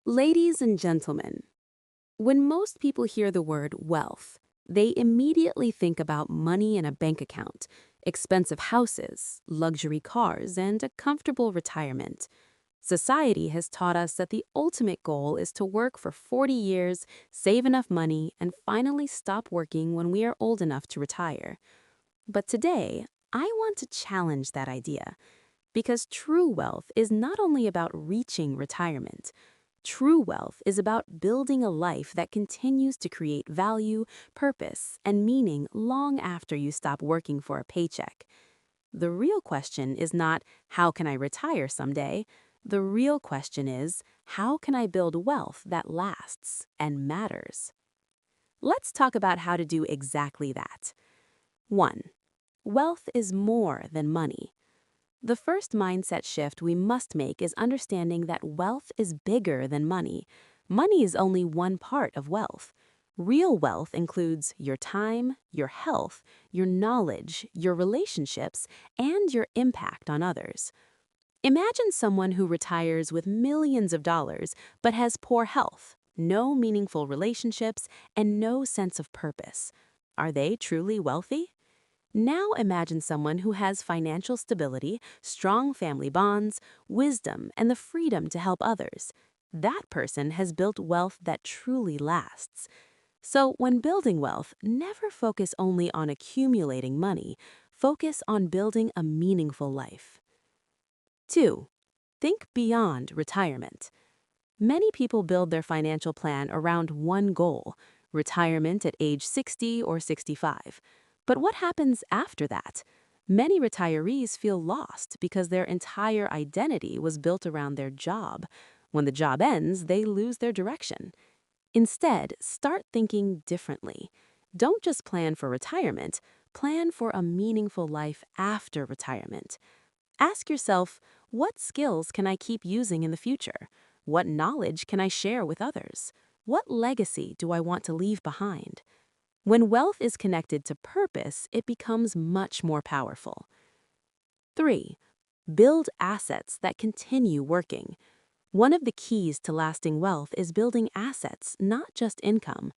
Ladies and gentlemen, when most people hear the word wealth, they immediately think about money in a bank account, expensive houses, luxury cars, and a comfortable retirement. Society has taught us that the ultimate goal is to work for 40 years, save enough money, and finally stop working when we are old enough to retire. But today, I want to challenge that idea because true wealth is not only about reaching retirement. True wealth is about building a life that continues to create value, purpose, and meaning long after you stop working for a paycheck. The real question is not, how can I retire someday? The real question is, how can I build wealth that lasts and matters? Let's talk about how to do exactly that. 1. Wealth is more than money. The first mindset shift we must make is understanding that wealth is bigger than money. Money is only one part of wealth. Real wealth includes your time, your health, your knowledge, your relationships, and your impact on others. Imagine someone who retires with millions of dollars but has poor health, no meaningful relationships, and no sense of purpose. Are they truly wealthy? Now imagine someone who has financial stability, strong family bonds, wisdom, and the freedom to help others. That person has built wealth that truly lasts. So when building wealth, never focus only on accumulating money. Focus on building a meaningful life. 2. Think beyond retirement. Many people build their financial plan around one goal, retirement at age 60 or 65. But what happens after that? Many retirees feel lost because their entire identity was built around their job. When the job ends, they lose their direction. Instead, start thinking differently. Don't just plan for retirement, plan for a meaningful life after retirement. Ask yourself, what skills can I keep using in the future? What knowledge can I share with others? What legacy do I want to leave behind? When wealth is connected to purpose, it becomes much more powerful. 3. Build assets that continue working. One of the keys to lasting wealth is building assets, not just income.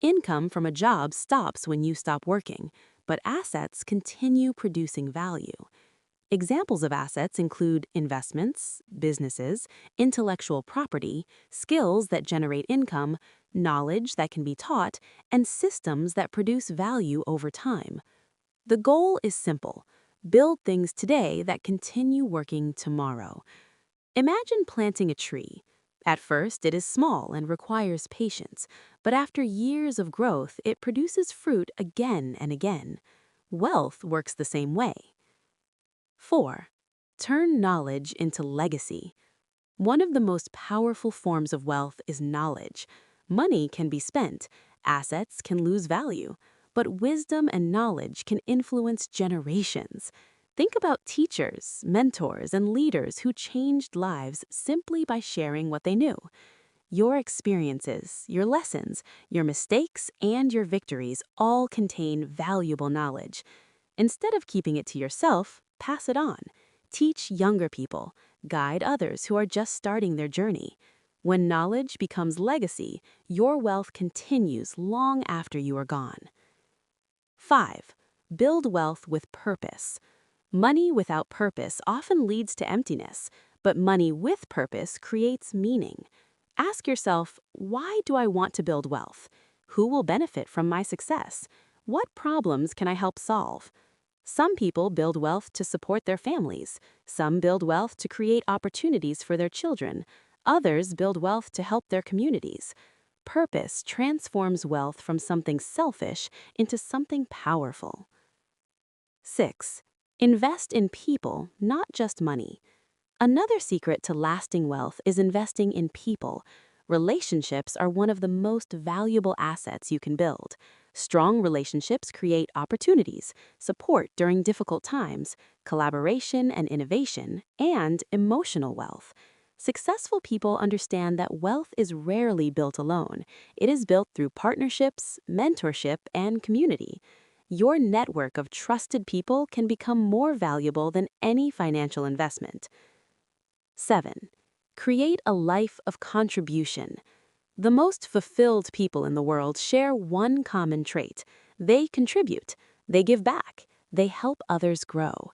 Income from a job stops when you stop working, but assets continue producing value. Examples of assets include investments, businesses, intellectual property, skills that generate income, knowledge that can be taught, and systems that produce value over time. The goal is simple: build things today that continue working tomorrow. Imagine planting a tree. At first, it is small and requires patience, but after years of growth, it produces fruit again and again. Wealth works the same way. 4. Turn knowledge into legacy. One of the most powerful forms of wealth is knowledge. Money can be spent, assets can lose value, but wisdom and knowledge can influence generations. Think about teachers, mentors, and leaders who changed lives simply by sharing what they knew. Your experiences, your lessons, your mistakes, and your victories all contain valuable knowledge. Instead of keeping it to yourself, pass it on. Teach younger people. Guide others who are just starting their journey. When knowledge becomes legacy, your wealth continues long after you are gone. 5. Build wealth with purpose. Money without purpose often leads to emptiness, but money with purpose creates meaning. Ask yourself, why do I want to build wealth? Who will benefit from my success? What problems can I help solve? Some people build wealth to support their families. Some build wealth to create opportunities for their children. Others build wealth to help their communities. Purpose transforms wealth from something selfish into something powerful. 6. Invest in people, not just money. Another secret to lasting wealth is investing in people. Relationships are one of the most valuable assets you can build. Strong relationships create opportunities, support during difficult times, collaboration and innovation, and emotional wealth. Successful people understand that wealth is rarely built alone. It is built through partnerships, mentorship, and community. Your network of trusted people can become more valuable than any financial investment. 7. Create a life of contribution. The most fulfilled people in the world share one common trait. They contribute, they give back, they help others grow.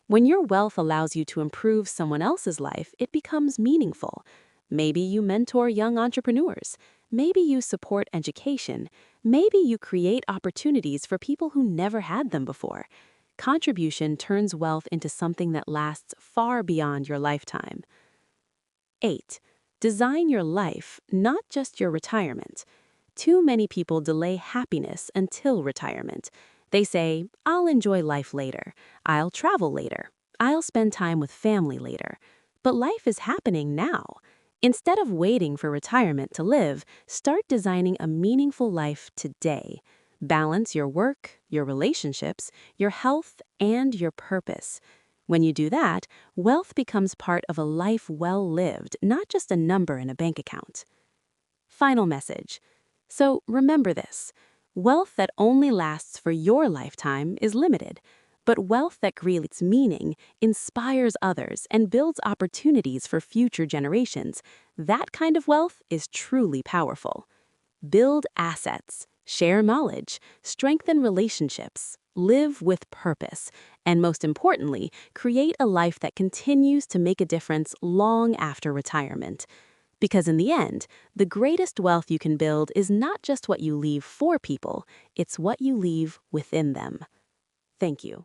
When your wealth allows you to improve someone else's life, it becomes meaningful. Maybe you mentor young entrepreneurs. Maybe you support education. Maybe you create opportunities for people who never had them before. Contribution turns wealth into something that lasts far beyond your lifetime. 8. Design your life, not just your retirement. Too many people delay happiness until retirement. They say, I'll enjoy life later. I'll travel later. I'll spend time with family later. But life is happening now. Instead of waiting for retirement to live, start designing a meaningful life today. Balance your work, your relationships, your health, and your purpose. When you do that, wealth becomes part of a life well lived, not just a number in a bank account. Final message. So remember this. Wealth that only lasts for your lifetime is limited, but wealth that creates meaning, inspires others, and builds opportunities for future generations, that kind of wealth is truly powerful. Build assets, share knowledge, strengthen relationships, live with purpose, and most importantly, create a life that continues to make a difference long after retirement. Because in the end, the greatest wealth you can build is not just what you leave for people, it's what you leave within them. Thank you.